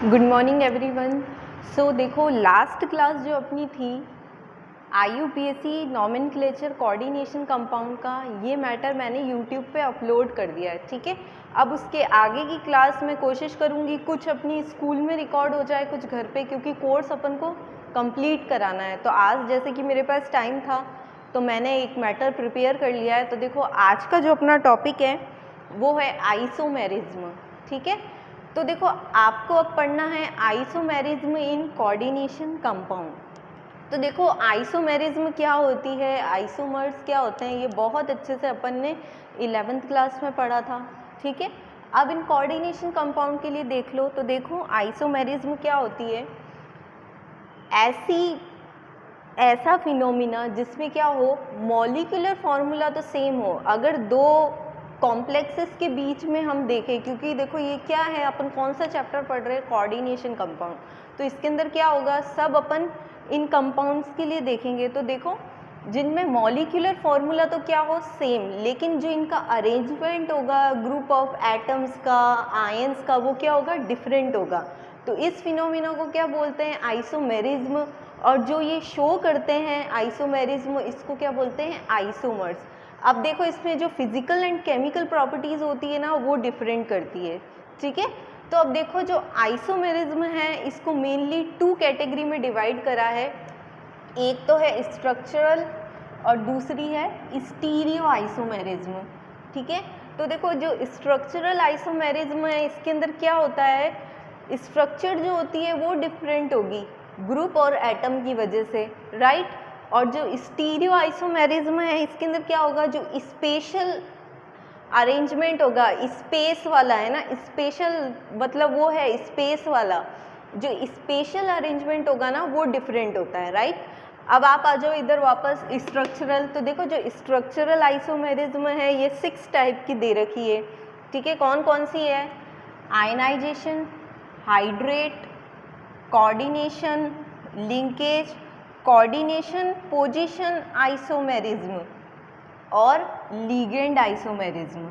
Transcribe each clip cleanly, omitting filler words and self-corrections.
Good morning everyone. सो देखो last class जो अपनी थी IUPAC नॉमेनक्लेचर कोऑर्डिनेशन कंपाउंड का, ये मैटर मैंने यूट्यूब पे अपलोड कर दिया है। ठीक है, अब उसके आगे की क्लास में कोशिश करूँगी कुछ अपनी स्कूल में रिकॉर्ड हो जाए, कुछ घर पे, क्योंकि कोर्स अपन को कंप्लीट कराना है। तो आज जैसे कि मेरे पास टाइम था तो मैंने एक मैटर प्रिपेयर कर लिया है। तो देखो आज का जो अपना टॉपिक है वो है आइसोमेरिज्म। ठीक है, तो देखो आपको अब पढ़ना है आइसोमेरिज्म इन कोऑर्डिनेशन कंपाउंड। तो देखो आइसोमेरिज्म क्या होती है, आइसोमर्स क्या होते हैं, ये बहुत अच्छे से अपन ने 11th क्लास में पढ़ा था। ठीक है, अब इन कोऑर्डिनेशन कंपाउंड के लिए देख लो। तो देखो आइसोमेरिज्म क्या होती है, ऐसा फिनोमिना जिसमें क्या हो, मॉलिक्यूलर फॉर्मूला तो सेम हो। अगर दो कॉम्प्लेक्सेस के बीच में हम देखें, क्योंकि देखो ये क्या है, अपन कौन सा चैप्टर पढ़ रहे हैं, कोऑर्डिनेशन कंपाउंड, तो इसके अंदर क्या होगा, सब अपन इन कंपाउंड्स के लिए देखेंगे। तो देखो जिनमें मॉलिक्यूलर फॉर्मूला तो क्या हो, सेम, लेकिन जो इनका अरेंजमेंट होगा ग्रुप ऑफ एटम्स का, आयंस का, वो क्या होगा, डिफरेंट होगा। तो इस फिनोमिना को क्या बोलते हैं, आइसोमेरिज्म। और जो ये शो करते हैं आइसोमेरिज्म, इसको क्या बोलते हैं, आइसोमर्स। अब देखो इसमें जो फिजिकल एंड केमिकल प्रॉपर्टीज़ होती है ना, वो डिफरेंट करती है। ठीक है, तो अब देखो जो आइसोमेरिज्म है इसको मेनली 2 कैटेगरी में डिवाइड करा है। एक तो है स्ट्रक्चरल और दूसरी है स्टीरियो आइसोमेरिज्म। ठीक है, तो देखो जो स्ट्रक्चरल आइसोमेरिज्म है इसके अंदर क्या होता है, स्ट्रक्चर जो होती है वो डिफरेंट होगी ग्रुप और एटम की वजह से, राइट। और जो स्टीरियो आइसोमेरिज्म है इसके अंदर क्या होगा, जो स्पेशल अरेंजमेंट होगा, स्पेस वाला है ना, स्पेशल मतलब वो है स्पेस वाला, जो स्पेशल अरेंजमेंट होगा ना वो डिफरेंट होता है, राइट। अब आप आ जाओ इधर वापस स्ट्रक्चरल। तो देखो जो स्ट्रक्चरल आइसोमेरिज्म है ये 6 टाइप की दे रखी है। ठीक है, कौन कौन सी है, ionization, hydrate, coordination, linkage, coordination position isomerism और लिगेंड आइसोमेरिज्म।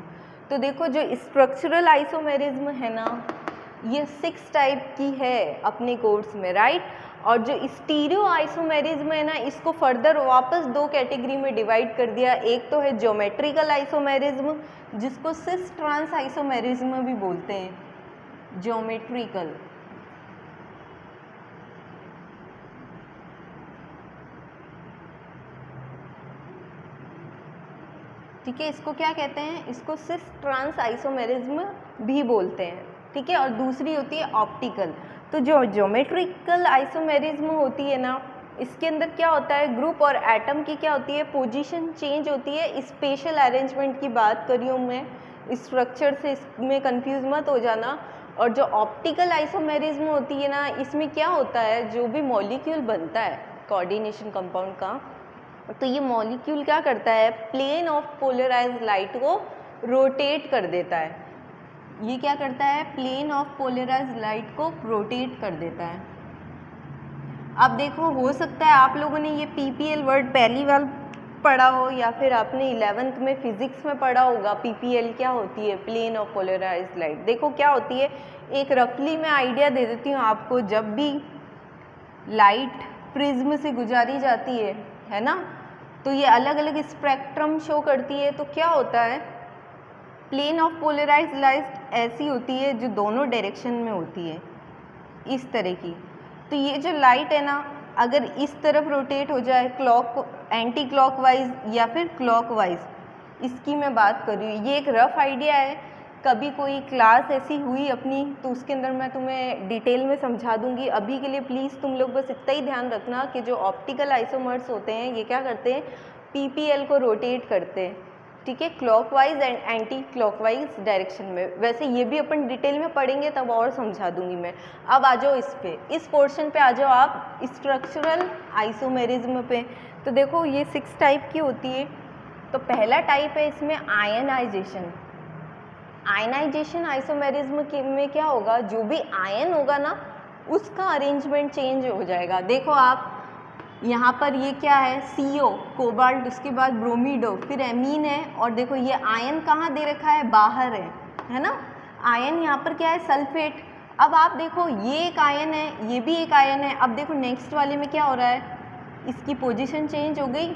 तो देखो जो स्ट्रक्चरल आइसोमेरिज्म है ना, ये 6 टाइप की है अपने कोर्स में, राइट। और जो स्टीरियो आइसोमेरिज्म है ना, इसको फर्दर वापस 2 कैटेगरी में डिवाइड कर दिया। एक तो है ज्योमेट्रिकल आइसोमेरिज्म, जिसको सिस ट्रांस आइसोमेरिज्म भी बोलते हैं, ज्योमेट्रिकल। ठीक है, इसको क्या कहते हैं, इसको सिस ट्रांस आइसोमेरिज्म भी बोलते हैं। ठीक है, और दूसरी होती है ऑप्टिकल। तो जो ज्योमेट्रिकल आइसोमेरिज्म होती है ना, इसके अंदर क्या होता है, ग्रुप और एटम की क्या होती है, पोजीशन चेंज होती है। स्पेशल अरेंजमेंट की बात कर रही हूँ मैं, स्ट्रक्चर से इसमें कंफ्यूज मत हो जाना। और जो ऑप्टिकल आइसोमेरिज्म होती है ना, इसमें क्या होता है, जो भी मॉलिक्यूल बनता है कोऑर्डिनेशन कंपाउंड का, तो ये मॉलिक्यूल क्या करता है, प्लेन ऑफ पोलराइज्ड लाइट को रोटेट कर देता है। ये क्या करता है, प्लेन ऑफ पोलराइज्ड लाइट को रोटेट कर देता है। अब देखो हो सकता है आप लोगों ने ये PPL वर्ड पहली बार पढ़ा हो, या फिर आपने 11th में फिजिक्स में पढ़ा होगा PPL क्या होती है, प्लेन ऑफ पोलराइज्ड लाइट। देखो क्या होती है, एक रफली मैं आइडिया दे देती हूँ आपको। जब भी लाइट प्रिज्म से गुजारी जाती है ना, तो ये अलग अलग स्पेक्ट्रम शो करती है। तो क्या होता है, प्लेन ऑफ पोलराइज्ड लाइट ऐसी होती है जो दोनों डायरेक्शन में होती है, इस तरह की। तो ये जो लाइट है ना, अगर इस तरफ रोटेट हो जाए, क्लॉक एंटी क्लॉकवाइज या फिर क्लॉकवाइज, इसकी मैं बात कर रही हूँ। ये एक रफ आइडिया है, कभी कोई क्लास ऐसी हुई अपनी तो उसके अंदर मैं तुम्हें डिटेल में समझा दूंगी। अभी के लिए प्लीज़ तुम लोग बस इतना ही ध्यान रखना कि जो ऑप्टिकल आइसोमर्स होते हैं ये क्या करते हैं, PPL को रोटेट करते हैं। ठीक है, clockwise and anti clockwise direction में। वैसे ये भी अपन डिटेल में पढ़ेंगे तब और समझा दूंगी मैं। अब आ जाओ इस पोर्शन पे आ जाओ आप, स्ट्रक्चरल आइसोमेरिज्म पे। तो देखो ये 6 टाइप की होती है। तो पहला टाइप है इसमें आयनाइजेशन। आयनाइजेशन आइसोमेरिज्म में क्या होगा, जो भी आयन होगा ना उसका अरेंजमेंट चेंज हो जाएगा। देखो आप यहाँ पर ये क्या है, CO कोबाल्ट, उसके बाद ब्रोमीडो, फिर एमीन है, और देखो ये आयन कहाँ दे रखा है, बाहर है ना। आयन यहाँ पर क्या है, सल्फेट, अब आप देखो ये एक आयन है, ये भी एक आयन है। अब देखो नेक्स्ट वाले में क्या हो रहा है, इसकी पोजीशन चेंज हो गई।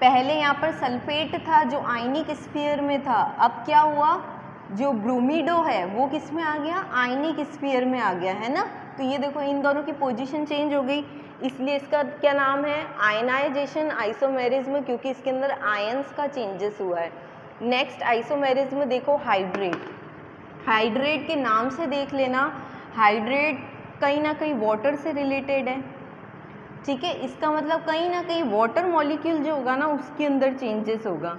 पहले यहाँ पर सल्फेट था जो आयनिक स्फीयर में था, अब क्या हुआ, जो ब्रोमीडो है वो किस में आ गया, आयनिक स्फीयर में आ गया, है ना। तो ये देखो इन दोनों की पोजीशन चेंज हो गई, इसलिए इसका क्या नाम है, आयनाइजेशन आइसोमेरिज्म, क्योंकि इसके अंदर आयंस का चेंजेस हुआ है। नेक्स्ट आइसोमेरिज्म देखो हाइड्रेट। हाइड्रेट के नाम से देख लेना, हाइड्रेट कहीं ना कहीं वाटर से रिलेटेड है, ठीक है। इसका मतलब कहीं ना कहीं वाटर मॉलिक्यूल जो होगा ना उसके अंदर चेंजेस होगा,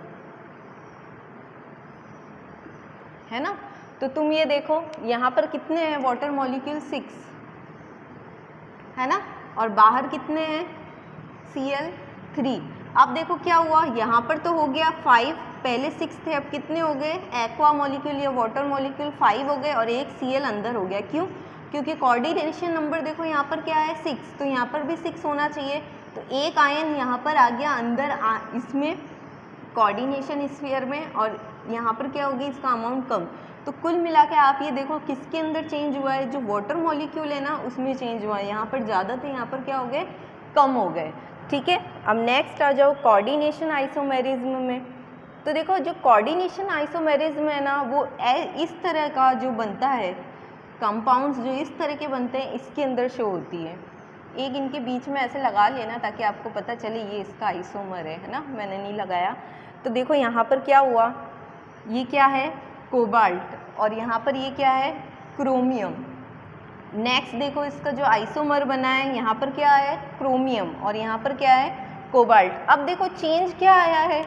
है ना। तो तुम ये देखो यहाँ पर कितने हैं वाटर मॉलिक्यूल, 6, है ना, और बाहर कितने हैं, Cl3। अब देखो क्या हुआ, यहाँ पर तो हो गया 5, पहले 6 थे, अब कितने हो गए, एक्वा मॉलिक्यूल या वाटर मॉलिक्यूल 5 हो गए और एक Cl अंदर हो गया। क्यों, क्योंकि कोऑर्डिनेशन नंबर देखो यहाँ पर क्या है 6, तो यहाँ पर भी 6 होना चाहिए। तो एक आयन यहाँ पर आ गया अंदर इसमें कोऑर्डिनेशन स्फीयर में, और यहाँ पर क्या होगी, इसका अमाउंट कम। तो कुल मिला के आप ये देखो किसके अंदर चेंज हुआ है, जो वाटर मॉलिक्यूल है ना उसमें चेंज हुआ है। यहाँ पर ज़्यादा थे, यहाँ पर क्या हो गए, कम हो गए, ठीक है। अब नेक्स्ट आ जाओ कोऑर्डिनेशन आइसोमेरिज्म में। तो देखो जो कोऑर्डिनेशन आइसोमेरिज्म है ना वो इस तरह का जो बनता है, कंपाउंड्स जो इस तरह के बनते हैं इसके अंदर शो होती है। एक इनके बीच में ऐसे लगा लेना ताकि आपको पता चले ये इसका आइसोमर है ना, मैंने नहीं लगाया। तो देखो यहाँ पर क्या हुआ, ये क्या है, कोबाल्ट, और यहाँ पर ये क्या है, क्रोमियम। नेक्स्ट देखो इसका जो आइसोमर बना है, यहाँ पर क्या है, क्रोमियम, और यहाँ पर क्या है, कोबाल्ट। अब देखो चेंज क्या आया है,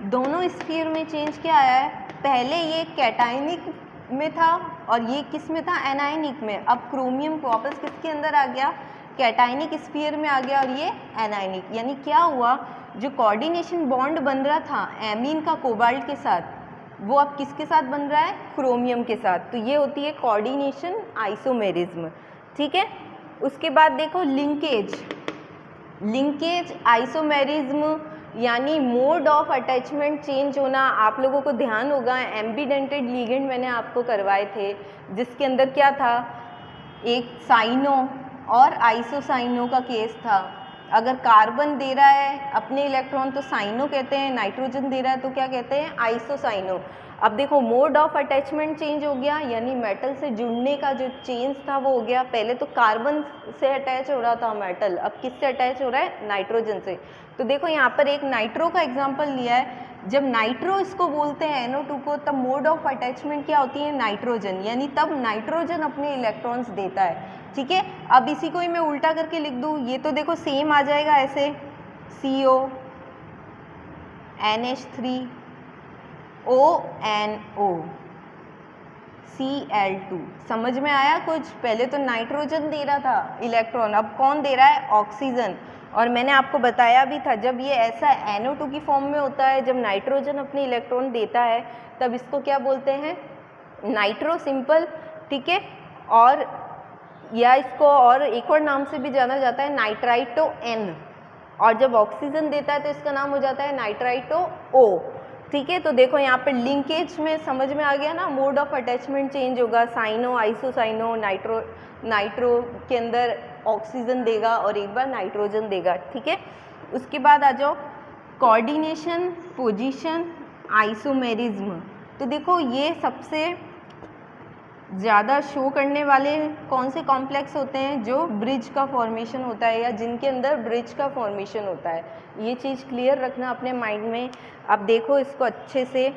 दोनों स्फीयर में चेंज क्या आया है, पहले ये कैटायनिक में था और ये किस में था, एनायनिक में। अब क्रोमियम को वापस किसके अंदर आ गया, कैटायनिक स्फीयर में आ गया, और ये एनायनिक। यानी क्या हुआ, जो कोऑर्डिनेशन बॉन्ड बन रहा था एमीन का कोबाल्ट के साथ, वो अब किसके साथ बन रहा है, क्रोमियम के साथ। तो ये होती है कोऑर्डिनेशन आइसोमेरिज्म, ठीक है। उसके बाद देखो लिंकेज। लिंकेज आइसोमेरिज्म यानी मोड ऑफ अटैचमेंट चेंज होना। आप लोगों को ध्यान होगा एम्बीडेंटेड लिगेंड मैंने आपको करवाए थे, जिसके अंदर क्या था, एक साइनो और आइसोसाइनो का केस था। अगर कार्बन दे रहा है अपने इलेक्ट्रॉन तो साइनो कहते हैं, नाइट्रोजन दे रहा है तो क्या कहते हैं, आइसोसाइनो। अब देखो मोड ऑफ अटैचमेंट चेंज हो गया, यानी मेटल से जुड़ने का जो चेंज था वो हो गया। पहले तो कार्बन से अटैच हो रहा था मेटल, अब किससे अटैच हो रहा है, नाइट्रोजन से। तो देखो यहाँ पर एक नाइट्रो का एग्जाम्पल लिया है। जब नाइट्रो इसको बोलते हैं NO2 को, तब मोड ऑफ अटैचमेंट क्या होती है, नाइट्रोजन, यानी तब नाइट्रोजन अपने इलेक्ट्रॉन्स देता है, ठीक है। अब इसी को ही मैं उल्टा करके लिख दूँ, ये तो देखो सेम आ जाएगा ऐसे, CO NH3 ONO Cl2। समझ में आया कुछ, पहले तो नाइट्रोजन दे रहा था इलेक्ट्रॉन, अब कौन दे रहा है, ऑक्सीजन। और मैंने आपको बताया भी था जब ये ऐसा NO2 की फॉर्म में होता है, जब नाइट्रोजन अपने इलेक्ट्रॉन देता है तब इसको क्या बोलते हैं, नाइट्रो सिंपल, ठीक है। और या इसको और एक और नाम से भी जाना जाता है नाइट्राइटो N, और जब ऑक्सीजन देता है तो इसका नाम हो जाता है नाइट्राइटो O, ठीक है। तो देखो यहाँ पर लिंकेज में समझ में आ गया ना, मोड ऑफ अटैचमेंट चेंज होगा, साइनो आइसोसाइनो, नाइट्रो के अंदर ऑक्सीजन देगा और एक बार नाइट्रोजन देगा, ठीक है। उसके बाद आ जाओ कोऑर्डिनेशन पोजीशन आइसोमेरिज्म। तो देखो ये सबसे ज़्यादा शो करने वाले कौन से कॉम्प्लेक्स होते हैं, जो ब्रिज का फॉर्मेशन होता है या जिनके अंदर ब्रिज का फॉर्मेशन होता है। ये चीज़ क्लियर रखना अपने माइंड में। अब देखो इसको अच्छे से,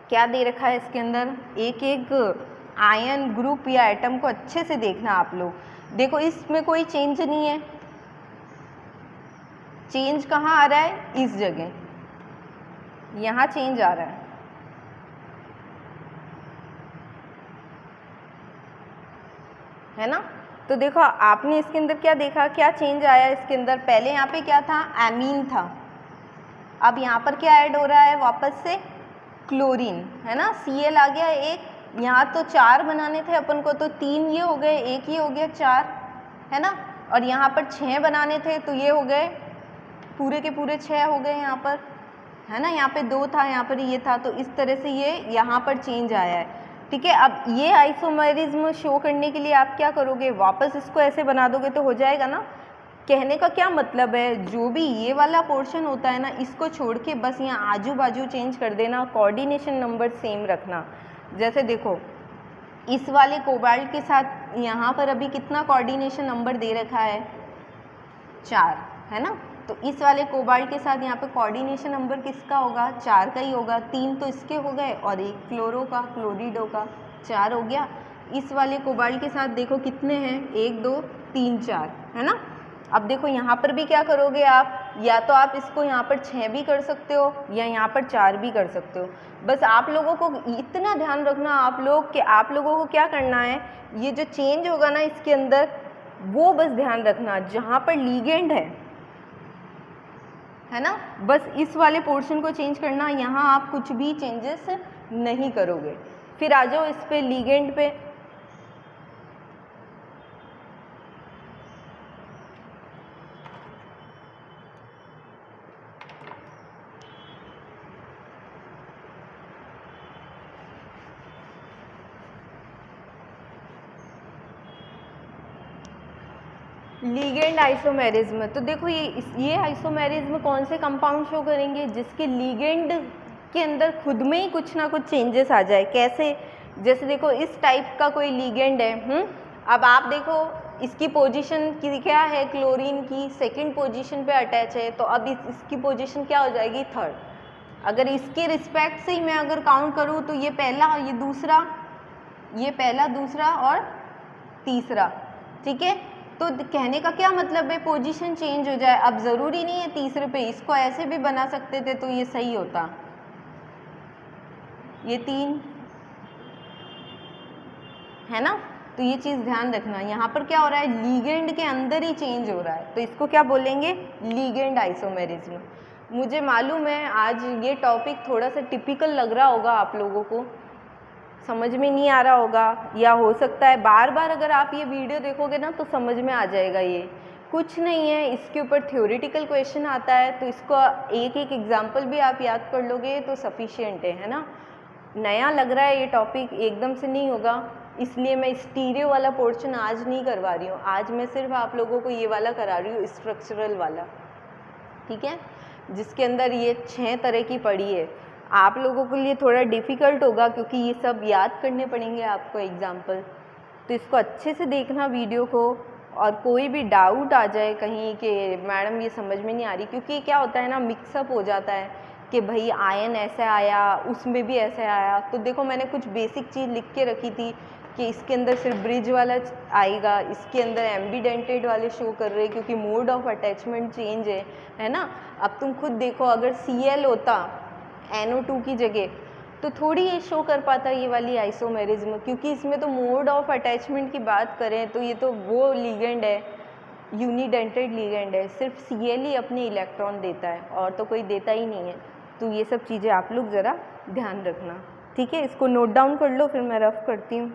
क्या दे रखा है इसके अंदर, एक एक आयन ग्रुप या एटम को अच्छे से देखना आप लोग। देखो इसमें कोई चेंज नहीं है, चेंज कहाँ आ रहा है, इस जगह, यहाँ चेंज आ रहा है ना। तो देखो आपने इसके अंदर क्या देखा, क्या चेंज आया इसके अंदर, पहले यहाँ पे क्या था, एमीन था, अब यहाँ पर क्या ऐड हो रहा है, वापस से क्लोरीन, है ना, Cl आ गया एक। यहाँ तो 4 बनाने थे अपन को, तो 3 ये हो गए, एक ये हो गया 4, है ना। और यहाँ पर 6 बनाने थे तो ये हो गए पूरे के पूरे 6 हो गए यहाँ पर, है ना। यहाँ पे 2 था, यहाँ पर ये था, तो इस तरह से ये यहाँ पर चेंज आया है। ठीक है। अब ये आइसोमेरिज्म शो करने के लिए आप क्या करोगे, वापस इसको ऐसे बना दोगे तो हो जाएगा ना। कहने का क्या मतलब है, जो भी ये वाला पोर्शन होता है ना, इसको छोड़ के बस यहाँ आजू बाजू चेंज कर देना, कोऑर्डिनेशन नंबर सेम रखना। जैसे देखो इस वाले कोबाल्ट के साथ यहाँ पर अभी कितना कोऑर्डिनेशन नंबर दे रखा है, 4 है ना। तो इस वाले कोबाल्ट के साथ यहाँ पे कोऑर्डिनेशन नंबर किसका होगा, 4 का ही होगा। 3 तो इसके हो गए और 1 क्लोरो का, क्लोरिडो का, 4 हो गया। इस वाले कोबाल्ट के साथ देखो कितने हैं, 1 2 3 4 है ना। अब देखो यहाँ पर भी क्या करोगे आप, या तो आप इसको यहाँ पर 6 भी कर सकते हो या यहाँ पर 4 भी कर सकते हो। बस आप लोगों को इतना ध्यान रखना आप लोग कि आप लोगों को क्या करना है, ये जो चेंज होगा ना इसके अंदर, वो बस ध्यान रखना जहाँ पर लीगेंड है ना, बस इस वाले पोर्शन को चेंज करना, यहाँ आप कुछ भी चेंजेस नहीं करोगे। फिर आ जाओ इस पे लीगेंड पे। लीगेंड आइसोमेरिज्म, तो देखो ये आइसोमेरिज्म कौन से कंपाउंड शो करेंगे, जिसके लीगेंड के अंदर खुद में ही कुछ ना कुछ चेंजेस आ जाए। कैसे, जैसे देखो इस टाइप का कोई लीगेंड है, अब आप देखो इसकी पोजीशन की क्या है, क्लोरीन की सेकंड पोजीशन पे अटैच है, तो अब इसकी पोजीशन क्या हो जाएगी, 3rd। अगर इसके रिस्पेक्ट से ही मैं अगर काउंट करूँ तो ये पहला, ये दूसरा, ये पहला, दूसरा और तीसरा, ठीक है। तो कहने का क्या मतलब है, पोजीशन चेंज हो जाए। अब ज़रूरी नहीं है तीसरे पे, इसको ऐसे भी बना सकते थे तो ये सही होता, ये 3 है ना। तो ये चीज़ ध्यान रखना, यहाँ पर क्या हो रहा है, लीगेंड के अंदर ही चेंज हो रहा है, तो इसको क्या बोलेंगे, लीगेंड आइसोमेरिज्म। मुझे मालूम है आज ये टॉपिक थोड़ा सा टिपिकल लग रहा होगा आप लोगों को, समझ में नहीं आ रहा होगा, या हो सकता है बार बार अगर आप ये वीडियो देखोगे ना तो समझ में आ जाएगा। ये कुछ नहीं है, इसके ऊपर थ्योरेटिकल क्वेश्चन आता है, तो इसको एक एक एग्जाम्पल भी आप याद कर लोगे तो सफिशिएंट है ना। नया लग रहा है ये टॉपिक, एकदम से नहीं होगा, इसलिए मैं स्टीरियो वाला पोर्शन आज नहीं करवा रही हूँ। आज मैं सिर्फ आप लोगों को ये वाला करा रही हूँ, स्ट्रक्चरल वाला, ठीक है, जिसके अंदर ये 6 तरह की पड़ी है। आप लोगों के लिए थोड़ा डिफ़िकल्ट होगा क्योंकि ये सब याद करने पड़ेंगे आपको एग्जाम्पल, तो इसको अच्छे से देखना वीडियो को। और कोई भी डाउट आ जाए कहीं कि मैडम ये समझ में नहीं आ रही, क्योंकि क्या होता है ना, मिक्सअप हो जाता है कि भाई आयन ऐसा आया, उसमें भी ऐसा आया। तो देखो मैंने कुछ बेसिक चीज़ लिख के रखी थी कि इसके अंदर सिर्फ ब्रिज वाला आएगा, इसके अंदर एम्बीडेंटेड वाले शो कर रहे हैं क्योंकि मोड ऑफ अटैचमेंट चेंज है ना। अब तुम खुद देखो, अगर Cl होता NO2 की जगह तो थोड़ी ये शो कर पाता ये वाली आइसोमेरिज्म, क्योंकि इसमें तो मोड ऑफ अटैचमेंट की बात करें तो ये तो वो लीगेंड है, यूनिडेंटेड लीगेंड है, सिर्फ Cl ही अपने इलेक्ट्रॉन देता है और तो कोई देता ही नहीं है। तो ये सब चीज़ें आप लोग ज़रा ध्यान रखना, ठीक है। इसको नोट डाउन कर लो, फिर मैं रफ करती हूँ।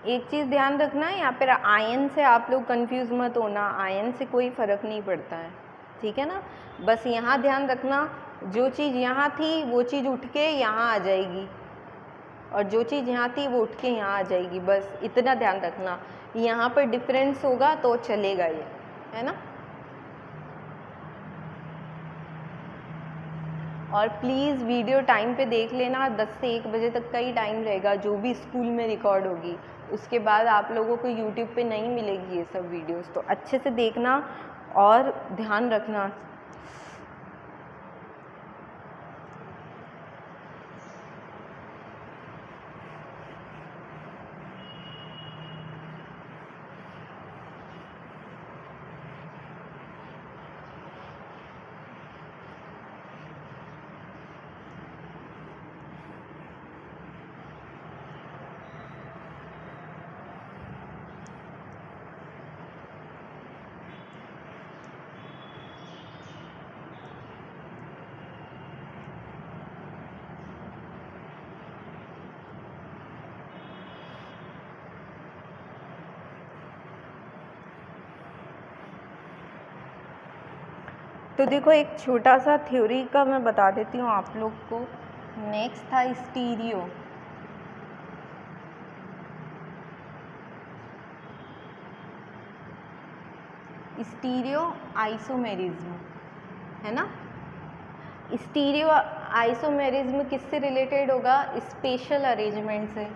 एक चीज़ ध्यान रखना है, यहाँ पर आयन से आप लोग कंफ्यूज मत होना, आयन से कोई फ़र्क नहीं पड़ता है, ठीक है ना। बस यहाँ ध्यान रखना, जो चीज़ यहाँ थी वो चीज़ उठ के यहाँ आ जाएगी, और जो चीज़ यहाँ थी वो उठ के यहाँ आ जाएगी, बस इतना ध्यान रखना। यहाँ पर डिफरेंस होगा तो चलेगा ये, है ना। और प्लीज़ वीडियो टाइम पे देख लेना, 10 से 1 बजे तक का ही टाइम रहेगा जो भी स्कूल में रिकॉर्ड होगी, उसके बाद आप लोगों को यूट्यूब पे नहीं मिलेगी ये सब वीडियोस, तो अच्छे से देखना और ध्यान रखना। तो देखो एक छोटा सा थ्योरी का मैं बता देती हूँ आप लोग को। नेक्स्ट था स्टीरियो। स्टीरियो आइसोमेरिज्म है ना। स्टीरियो आइसोमेरिज्म किससे रिलेटेड होगा? स्पेशल अरेंजमेंट से।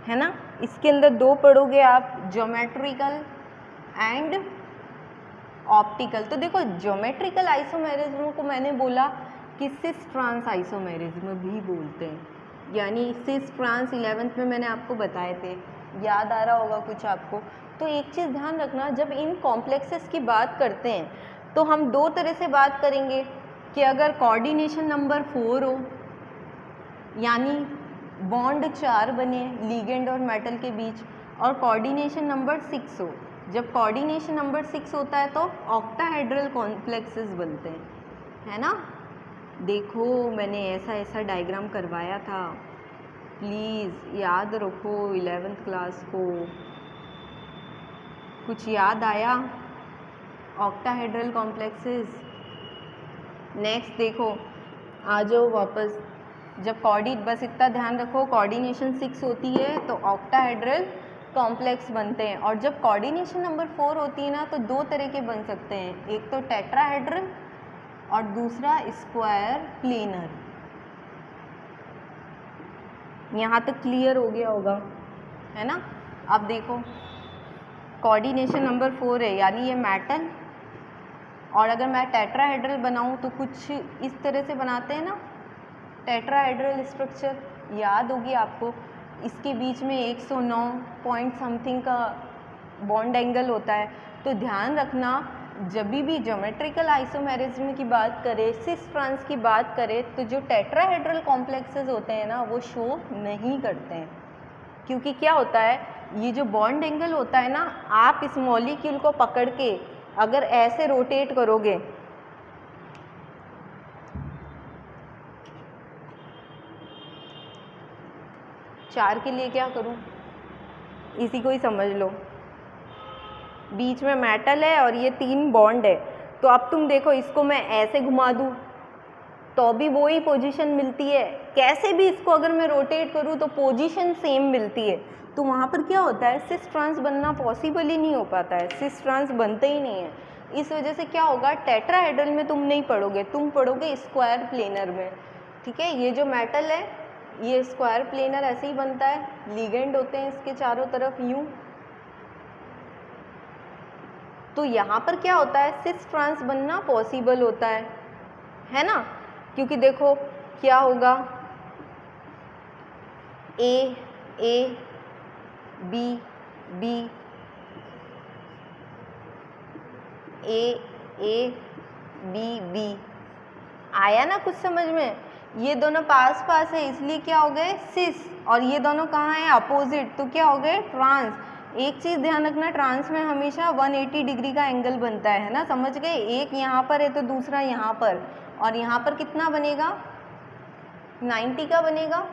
है ना। इसके अंदर दो पढ़ोगे आप, ज्योमेट्रिकल एंड ऑप्टिकल। तो देखो ज्योमेट्रिकल आइसोमेरिज्म को मैंने बोला कि सिस ट्रांस आइसोमेरिज्म भी बोलते हैं, यानी सिस ट्रांस 11th में मैंने आपको बताए थे, याद आ रहा होगा कुछ आपको। तो एक चीज़ ध्यान रखना, जब इन कॉम्प्लेक्सेस की बात करते हैं तो हम दो तरह से बात करेंगे कि अगर कोऑर्डिनेशन नंबर 4 हो, यानी बॉन्ड 4 बने लिगेंड और मेटल के बीच, और कोऑर्डिनेशन नंबर 6 हो। जब कोऑर्डिनेशन नंबर 6 होता है तो ऑक्टाहेड्रल कॉम्प्लेक्सेस बनते हैं, है ना। देखो मैंने ऐसा ऐसा डायग्राम करवाया था, प्लीज़ याद रखो 11th क्लास को। कुछ याद आया? Octahedral complexes. नेक्स्ट देखो, आ जाओ वापस। जब बस इतना ध्यान रखो, कोऑर्डिनेशन 6 होती है तो ऑक्टाहेड्रल कॉम्प्लेक्स बनते हैं। और जब कोऑर्डिनेशन नंबर 4 होती है ना तो दो तरह के बन सकते हैं, एक तो टेट्राहेड्रल और दूसरा स्क्वायर प्लेनर। यहाँ तक क्लियर हो गया होगा, है ना। अब देखो कोऑर्डिनेशन नंबर 4 है, यानी ये मेटल, और अगर मैं टेट्राहेड्रल बनाऊँ तो कुछ इस तरह से बनाते हैं ना, टेट्राहेड्रल स्ट्रक्चर याद होगी आपको। इसके बीच में 109 पॉइंट समथिंग का बॉन्ड एंगल होता है। तो ध्यान रखना, जब भी ज्योमेट्रिकल आइसोमेरिज्म की बात करें, सिस ट्रांस की बात करें, तो जो टेट्राहेड्रल कॉम्प्लेक्सेस होते हैं ना वो शो नहीं करते हैं, क्योंकि क्या होता है, ये जो बॉन्ड एंगल होता है ना, आप इस मॉलिक्यूल को पकड़ के अगर ऐसे रोटेट करोगे, चार के लिए क्या करूं, इसी को ही समझ लो। बीच में मेटल है और ये 3 बॉन्ड है, तो अब तुम देखो इसको मैं ऐसे घुमा दूं तो भी वही पोजीशन मिलती है, कैसे भी इसको अगर मैं रोटेट करूं तो पोजीशन सेम मिलती है। तो वहाँ पर क्या होता है, सिस ट्रांस बनना पॉसिबल ही नहीं हो पाता है, सिस ट्रांस बनते ही नहीं है। इस वजह से क्या होगा, टेट्राहेड्रल में तुम नहीं पढ़ोगे, तुम पढ़ोगे स्क्वायर प्लेनर में। ठीक है, ये जो मेटल है ये स्क्वायर प्लेनर ऐसे ही बनता है, लिगेंड होते हैं इसके चारों तरफ यूं। तो यहाँ पर क्या होता है, सिस ट्रांस बनना पॉसिबल होता है ना। क्योंकि देखो क्या होगा, A A B B, A B B, आया ना कुछ समझ में। ये दोनों पास पास है इसलिए क्या हो गए, सिस, और ये दोनों कहाँ हैं, अपोजिट, तो क्या हो गए, ट्रांस। एक चीज़ ध्यान रखना, ट्रांस में हमेशा 180 डिग्री का एंगल बनता है ना, समझ गए। एक यहाँ पर है तो दूसरा यहाँ पर, और यहाँ पर कितना बनेगा, 90 का बनेगा,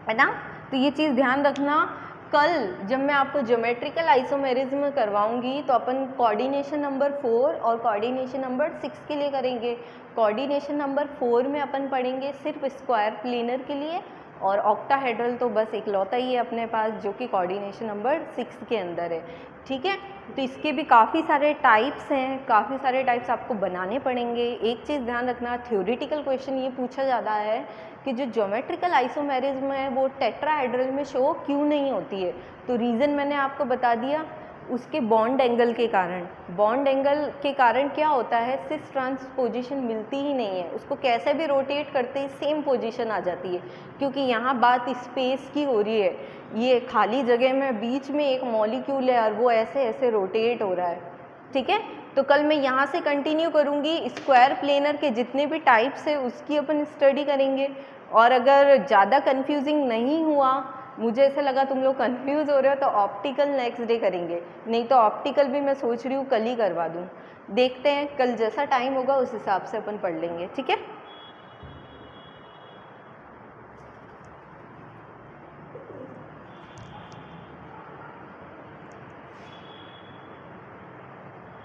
है ना। तो ये चीज़ ध्यान रखना। कल जब मैं आपको ज्योमेट्रिकल आइसोमेरिज्म करवाऊंगी तो अपन कोऑर्डिनेशन नंबर 4 और कोऑर्डिनेशन नंबर 6 के लिए करेंगे। कोऑर्डिनेशन नंबर 4 में अपन पढ़ेंगे सिर्फ स्क्वायर प्लेनर के लिए, और ऑक्टाहेड्रल तो बस इकलौता ही है अपने पास जो कि कोऑर्डिनेशन नंबर 6 के अंदर है। ठीक है, तो इसके भी काफ़ी सारे टाइप्स हैं, काफ़ी सारे टाइप्स आपको बनाने पड़ेंगे। एक चीज़ ध्यान रखना, थ्योरेटिकल क्वेश्चन ये पूछा जाता है कि जो ज्योमेट्रिकल आइसोमेरिज्म है वो टेट्राहेड्रल में शो क्यों नहीं होती है। तो रीज़न मैंने आपको बता दिया, उसके बॉन्ड एंगल के कारण। बॉन्ड एंगल के कारण क्या होता है, सिस ट्रांस पोजीशन मिलती ही नहीं है, उसको कैसे भी रोटेट करते ही सेम पोजीशन आ जाती है, क्योंकि यहाँ बात स्पेस की हो रही है। ये खाली जगह में बीच में एक मॉलिक्यूल है और वो ऐसे ऐसे रोटेट हो रहा है। ठीक है, तो कल मैं यहाँ से कंटिन्यू करूँगी, स्क्वायर प्लेनर के जितने भी टाइप्स है उसकी अपन स्टडी करेंगे। और अगर ज़्यादा कंफ्यूजिंग नहीं हुआ, मुझे ऐसा लगा तुम लोग कंफ्यूज हो रहे हो, तो ऑप्टिकल नेक्स्ट डे करेंगे, नहीं तो ऑप्टिकल भी मैं सोच रही हूँ कल ही करवा दूँ। देखते हैं कल जैसा टाइम होगा उस हिसाब से अपन पढ़ लेंगे। ठीक है।